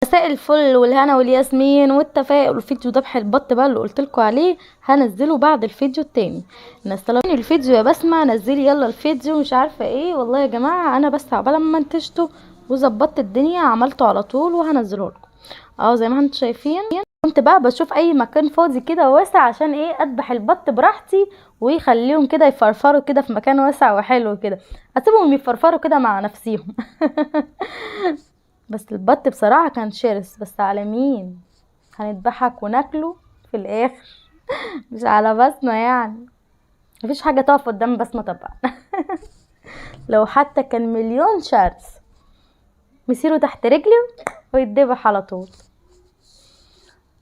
مساء الفل والهنا والياسمين والتفاؤل. الفيديو ذبح البط بقى اللي قلتلكوا عليه هنزله بعد الفيديو التاني. الناس طلبوني الفيديو يا بسمة نزلي يلا الفيديو مش عارفه ايه. والله يا جماعه انا بس عقبال ما منتجته وظبطت الدنيا عملته على طول وهنزله لكم اهو زي ما انتم شايفين. كنت بقى بشوف اي مكان فاضي كده واسع عشان ايه اذبح البط براحتي ويخليهم كده يفرفروا كده في مكان واسع وحلو كده، اسيبهم يفرفروا كده مع نفسيهم. بس البط بصراحة كان شرس، بس على مين هنذبحك وناكله في الاخر؟ مش على بسمة يعني، مفيش حاجة تقف قدام بسمة طبعا. لو حتى كان مليون شرس مسيره تحت رجلي ويتذبح على طول.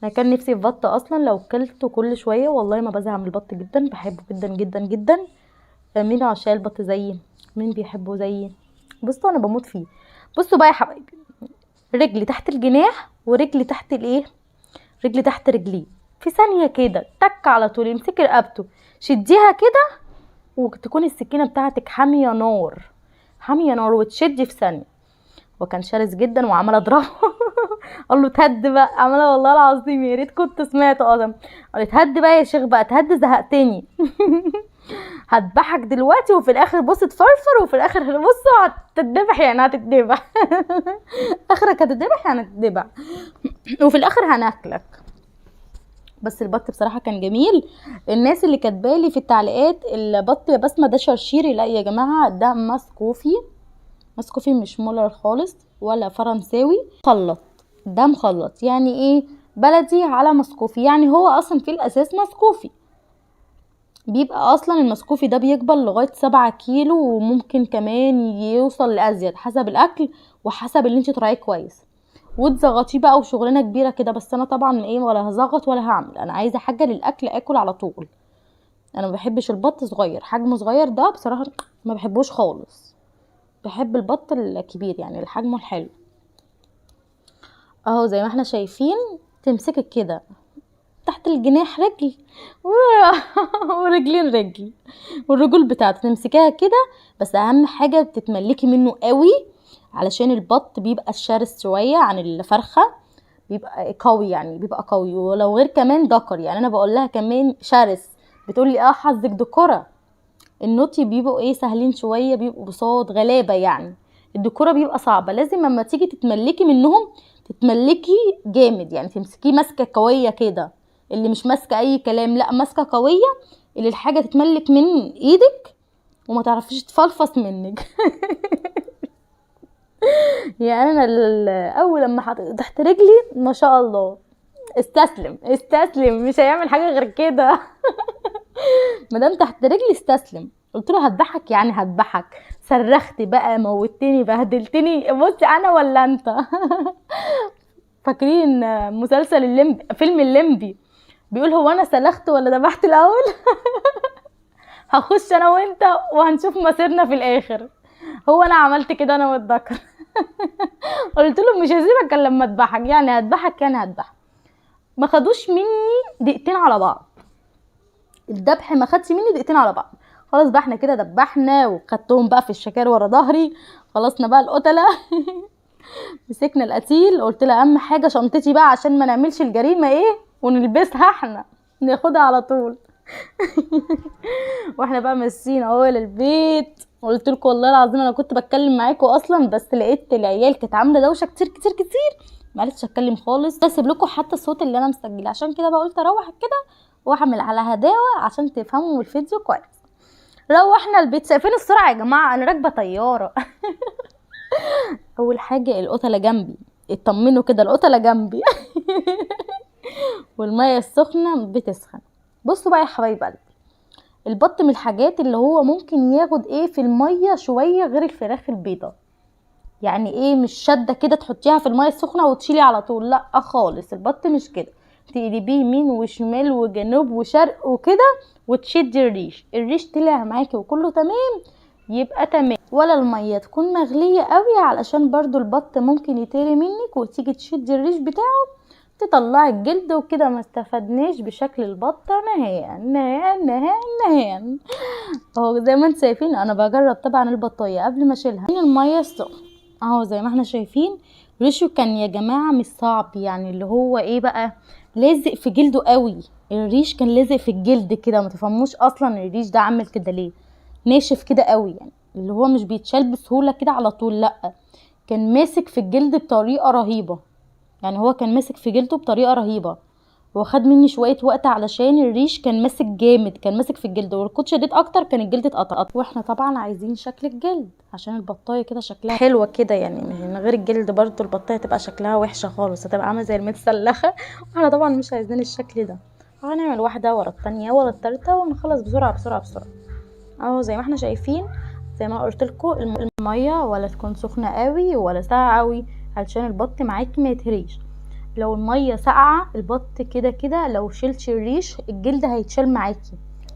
انا كان نفسي في بط اصلا، لو كلته كل شويه والله ما بزهق من البط جدا، بحبه جدا جدا جدا. مين عشاق البط زيي؟ مين بيحبه زيي؟ بصوا انا بموت فيه. بصوا بقى يا حبايبي، رجلي تحت الجناح ورجلي تحت الايه، رجلي تحت رجليه، في ثانيه كده تك على طول امسكي رقبته شديها كده وتكون السكينه بتاعتك حاميه نار، حاميه نار وتشدي في ثانيه. وكان شرس جدا وعمال اضربه. قال له تهد بقى، عماله والله العظيم يا ريت كنت سمعته اصلا. قال تهد بقى يا شيخ بقى، تهد زهقتني. هذبحك دلوقتي وفي الاخر بص تفرفر وفي الاخر بص هتتذبح يعني هتتذبح. اخرك هتتذبح يعني هتتذبح وفي الاخر هناكلك. بس البط بصراحه كان جميل. الناس اللي كاتبالي في التعليقات البط يا بسمه ده شرشيري، لا يا جماعه ده مسكوفي، مسكوفي مش مولر خالص ولا فرنساوي، مخلط، ده مخلط يعني ايه بلدي على مسكوفي، يعني هو اصلا في الاساس مسكوفي. بيبقى اصلا المسكوفي ده بيكبر لغاية 7 كيلو وممكن كمان يوصل لازيد حسب الاكل وحسب اللي انت تراعيه كويس وتزغطيه بقى وشغلانه كبيره كده. بس انا طبعا ايه ولا هزغط ولا هعمل، انا عايزه حاجه للاكل اكل على طول. انا ما بحبش البط صغير، حجمه صغير ده بصراحه ما بحبوش خالص، بحب البط الكبير يعني الحجم الحلو. اهو زي ما احنا شايفين تمسكك كده تحت الجناح رجل ورجلين رجل والرجول بتاعته تمسكيها كده. بس اهم حاجه بتتملكي منه قوي علشان البط بيبقى شرس شويه عن الفرخه، بيبقى قوي يعني بيبقى قوي. ولو غير كمان ذكر يعني انا بقول لها كمان شرس بتقول لي اه حظك دكره. النوتي بيبقوا ايه سهلين شويه، بيبقوا بصوت غلابه يعني. الدكوره بيبقى صعبه، لازم لما تيجي تتملكي منهم تتملكي جامد يعني تمسكيه ماسكه قويه كده، اللي مش ماسكه اي كلام لا ماسكه قويه، اللي الحاجه تتملك من ايدك وما تعرفيش تفلفص منك. يعني انا اول لما حطيت تحت رجلي ما شاء الله استسلم استسلم، مش هيعمل حاجه غير كده. مادام تحت رجلي استسلم. قلت له هذبحك يعني هذبحك، صرخت بقى موتني بهدلتني. بص انا ولا انت؟ فاكرين مسلسل الليمبي فيلم الليمبي بيقول هو انا سلخت ولا ذبحت الاول؟ هخش انا وانت وهنشوف مصيرنا في الاخر. هو انا عملت كده انا والذكر. قلت له مش هسيبك الا لما اذبحك، يعني هذبحك يعني هذبحك. ما خدوش مني دقيقتين على بعض، الذبح ما خدش مني دقيقتين على بعض. خلاص بقى احنا كده دبحنا وخدتهم بقى في الشكار ورا ظهري، خلصنا بقى القتله. مسكنا القتيل. قلت لها اهم حاجه شنطتي بقى عشان ما نعملش الجريمه ايه ونلبسها احنا ناخدها على طول. واحنا بقى ماشيين اهو للبيت. قلت لكم والله العظيم انا كنت بتكلم معاكم اصلا بس لقيت العيال كانت عامله دوشه كتير كتير كتير معرفتش اتكلم خالص. اسيب لكم حتى الصوت اللي انا مسجله، عشان كده بقى قلت اروح كده واعمل على هداوه عشان تفهموا الفيديو كويس. روحنا البيت. شايفين السرعه يا جماعه؟ انا راكبه طياره. اول حاجه القتله جنبي، اطمنوا كده القتله جنبي. والميه السخنه بتسخن. بصوا بقى يا حبايب قلبي، البط من الحاجات اللي هو ممكن ياخد ايه في الميه شويه غير الفراخ البيضه. يعني ايه مش شاده كده تحطيها في الميه السخنه وتشيلي على طول، لا خالص البط مش كده. تقلبيه يمين وشمال وجنوب وشرق وكده وتشدي الريش طلع معاكي وكله تمام يبقى تمام. ولا الميه تكون مغليه قوي علشان برضو البط ممكن يطير منك وتيجي تشدي الريش بتاعه تطلعي الجلد وكده ما استفدناش بشكل البطه نهائيا نهائيا نهائيا نهائيا. اهو زي ما انتم شايفين انا بجرب طبعا البطايه قبل ما اشيلها من الميه السخنه اهو زي ما احنا شايفين ريشه كان يا جماعه مش صعب، يعني اللي هو ايه بقى، لازق في جلده قوي. الريش كان لازق في الجلد كده، ما تفهموش اصلا الريش ده عامل كده ليه، ناشف كده قوي، يعني اللي هو مش بيتشال بسهوله كده على طول، لا، كان ماسك في الجلد بطريقه رهيبه. يعني هو كان ماسك في جلده بطريقه رهيبه. هو خد مني شويه وقت علشان الريش كان ماسك جامد، كان ماسك في الجلد، والكوتش شديد اكتر كان الجلد اتقطع. واحنا طبعا عايزين شكل الجلد عشان البطايه كده شكلها حلوه كده، يعني من غير الجلد برضو البطايه تبقى شكلها وحشه خالص، هتبقى عامله زي المتسلخه واحنا طبعا مش عايزين الشكل ده. هنعمل واحده ورا التانية ورا التالتة ونخلص بسرعه بسرعه بسرعه. اهو زي ما احنا شايفين، زي ما قلت لكم، الميه ولا تكون سخنه قوي ولا ساقعه قوي علشان البط معاكي ما يتهريش. لو الميه ساقعه البط كده كده لو شلتي الريش الجلد هيتشال معاكي،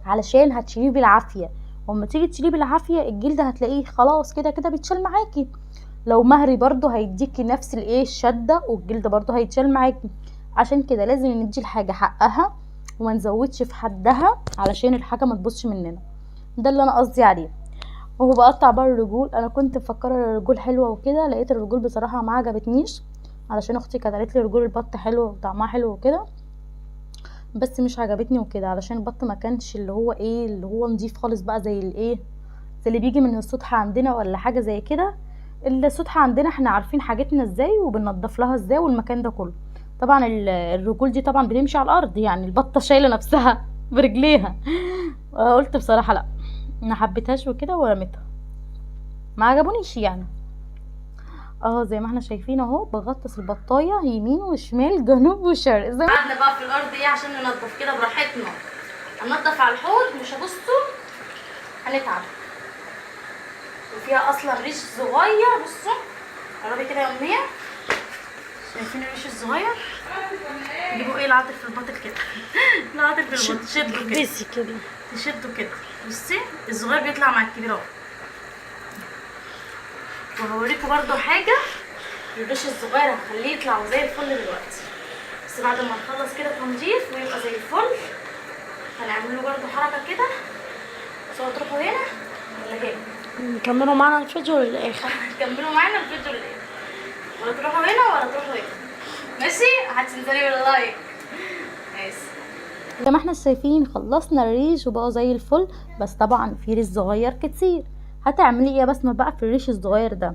علشان هتشيليه بالعافيه، وما تيجي تشيليه بالعافيه الجلد هتلاقيه خلاص كده كده بيتشال معاكي. لو مهري برضو هيديكي نفس الايه الشده، والجلد برضو هيتشال معاكي. عشان كده لازم ندي الحاجه حقها وما نزودش في حدها علشان الحاجه ما تبصش مننا. ده اللي انا قصدي عليه. وهو بقطع بقى الرجول، انا كنت مفكره الرجول حلوه وكده، لقيت الرجول بصراحه ما عجبتنيش، علشان اختي كانت قالت لي رجول البط حلو وطعمها حلو وكده، بس مش عجبتني وكده، علشان البط ما كانش اللي هو ايه اللي هو نضيف خالص بقى، زي الايه، زي اللي بيجي من السطح عندنا ولا حاجه زي كده. السطح عندنا احنا عارفين حاجتنا ازاي وبننضف لها ازاي والمكان ده كله. طبعا الرجول دي طبعا بتمشي على الارض، يعني البطه شايله نفسها برجليها. قلت بصراحه لا، ما حبيتهاش وكده ورميتها، ما عجبونيش يعني. اهو زي ما احنا شايفين اهو بغطس البطايه يمين وشمال جنوب وشرق، زي ما قعدنا بقى في الارض ايه عشان ننضف كده براحتنا. هننضف على الحوض، مش هبصوا هنتعب، وفيها اصلا ريش صغير. بصوا قربي كده يا امنيه، شايفين الريش الصغير؟ جيبوا ايه العاطل في البطل كده. العاطل في البطل شدوا كده، بس كده تشدوا كده. بصي الصغير بيطلع مع الكبير اهو. وهوريكم برضو حاجه، الريش الصغير هخليه يطلع زي الفل دلوقتي، بس بعد ما نخلص كده تنظيف ويبقى زي الفل هنعمل له برضو حركه كده. سواء تروحوا هنا ولا هنا، نكملوا معانا الفيديو للاخر. كملوا معانا الفيديو للاخر، ولا تروحوا هنا ولا تروحوا هنا، ماشي؟ هتنزلي باللايك، ماشي. زي ما احنا شايفين خلصنا الريش وبقوا زي الفل، بس طبعا في ريش صغير كتير. هتعملي ايه يا بسمه بقى في الريش الصغير ده؟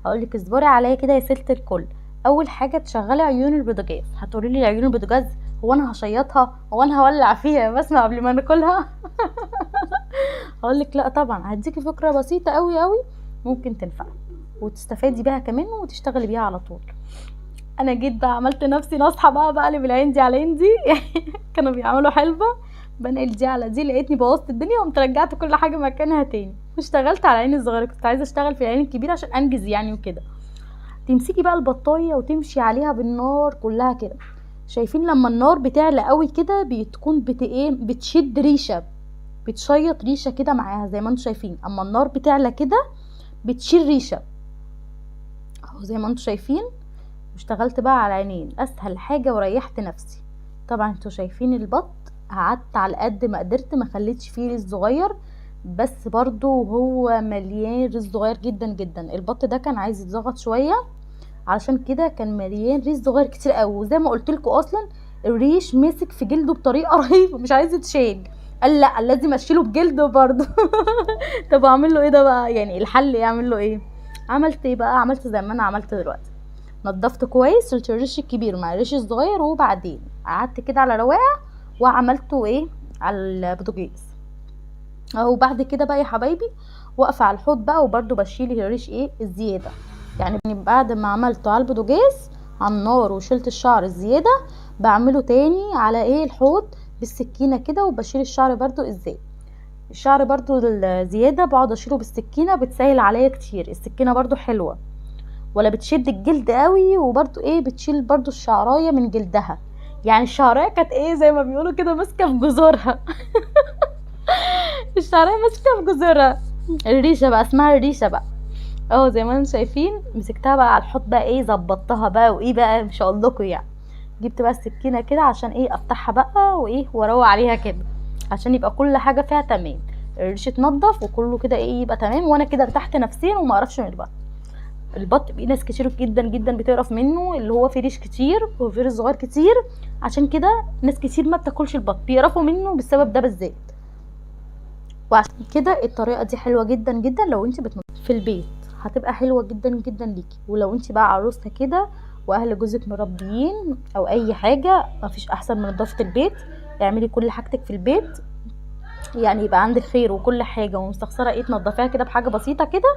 هقولك اصبري عليا كده يا ست الكل. اول حاجه تشغلي عيون البوتاجاز. هتقولي لي عيون البوتاجاز هو انا هشيطها، هو انا هولع فيها يا بسمه قبل ما ناكلها؟ هقولك لا طبعا، هديكي فكره بسيطه قوي قوي ممكن تنفع وتستفادي بيها كمان وتشتغلي بيها على طول. انا جيت بقى عملت نفسي ناصحه بقى بقلب العين دي على دي. كانوا بيعملوا حلبه، بنقل دي على دي، لقيتني بوظت الدنيا وقمت رجعت كل حاجه مكانها تاني واشتغلت على العين الصغيره. كنت عايزه اشتغل في العين الكبيره عشان انجز يعني وكده. تمسكي بقى البطايه وتمشي عليها بالنار كلها كده. شايفين لما النار بتعلى قوي كده بتكون ايه، بتشد ريشه، بتشيط ريشه كده معاها زي ما انتم شايفين. اما النار بتعلى كده بتشيل ريشه اهو زي ما انتم شايفين. واشتغلت بقى على عينين، اسهل حاجه وريحت نفسي. طبعا انتوا شايفين البط، قعدت على قد ما قدرت، ما خليتش فيه رز صغير، بس برضو هو مليان رز صغير جدا جدا. البط ده كان عايز يتزغط شويه، علشان كده كان مليان ريش صغير كتير قوي. وزي ما قلت لكم اصلا الريش مسك في جلده بطريقه رهيبه، مش عايز يتشال. قال لا لازم اشيله بجلده برضه. طب اعمل له ايه ده بقى؟ يعني الحل يعمل له ايه؟ عملت ايه بقى؟ عملت زي ما انا عملت دلوقتي، نضفت كويس الريش الكبير مع الريش الصغير، وبعدين قعدت كده على رواقه وعملته ايه على البوتاجاز اهو. بعد كده بقى يا حبايبي واقفه على الحوض بقى، وبرده بشيل الريش ايه الزياده. يعني بعد ما عملته على البوتاجاز على النار وشلت الشعر الزياده، بعمله تاني على ايه الحوض بالسكينه كده، وبشيل الشعر برده ازاي. الشعر برده الزياده بقعد اشيله بالسكينه، بتسهل عليا كتير. السكينه برده حلوه، ولا بتشد الجلد قوي، وبرده ايه بتشيل برده الشعرايه من جلدها. يعني الشعرايه كانت ايه زي ما بيقولوا كده ماسكه في جذورها. الشعرايه ماسكه في جذورها. الريشه بقى اسمها الريشه بقى اهو زي ما انتم شايفين. مسكتها بقى على الحوض بقى ايه، ظبطتها بقى وايه بقى مش هقول لكم يعني. جبت بقى السكينه كده عشان ايه افتحها بقى وايه واروق عليها كده، عشان يبقى كل حاجه فيها تمام، الريش اتنضف وكله كده ايه يبقى تمام، وانا كده ارتحت نفسيا وما اعرفش من البطن. البط في ناس كتير جدا جدا بتقرف منه، اللي هو فيه ريش كتير وفيه ريش صغير كتير، عشان كده ناس كتير ما بتاكلش البط، بيقرفوا منه بالسبب ده بالذات. وعشان كده الطريقه دي حلوه جدا جدا لو انت في البيت، هتبقى حلوه جدا جدا ليكي. ولو انت بقى عروسه كده واهل جوزك مربيين او اي حاجه، مفيش احسن من نظافه البيت. اعملي كل حاجتك في البيت، يعني يبقى عندك خير وكل حاجه ومستخسره ايه تنضفيها كده بحاجه بسيطه كده،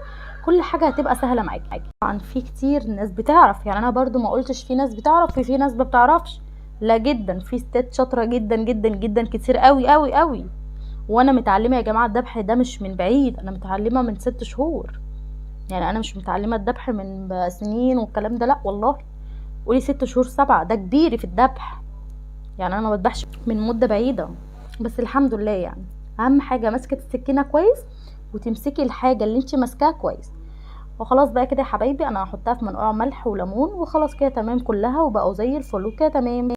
كل حاجه هتبقى سهله معاكي. طبعا في كتير ناس بتعرف، يعني انا برضو ما قلتش في ناس بتعرف وفي ناس ما بتعرفش، لا جدا، في ستات شاطره جدا جدا جدا كتير قوي قوي قوي. وانا متعلمه يا جماعه الذبح ده مش من بعيد، انا متعلمه من 6 شهور، يعني انا مش متعلمه الذبح من سنين والكلام ده، لا والله. قولي 6 شهور 7، ده كبيري في الذبح، يعني انا ما بذبحش من مده بعيده، بس الحمد لله. يعني اهم حاجه ماسكه السكينه كويس، وتمسكي الحاجه اللي انت ماسكاها كويس. وخلاص بقى كده يا حبايبي، انا هحطها في منقوع ملح وليمون وخلاص كده تمام كلها، وبقوا زي الفل وكده تمام.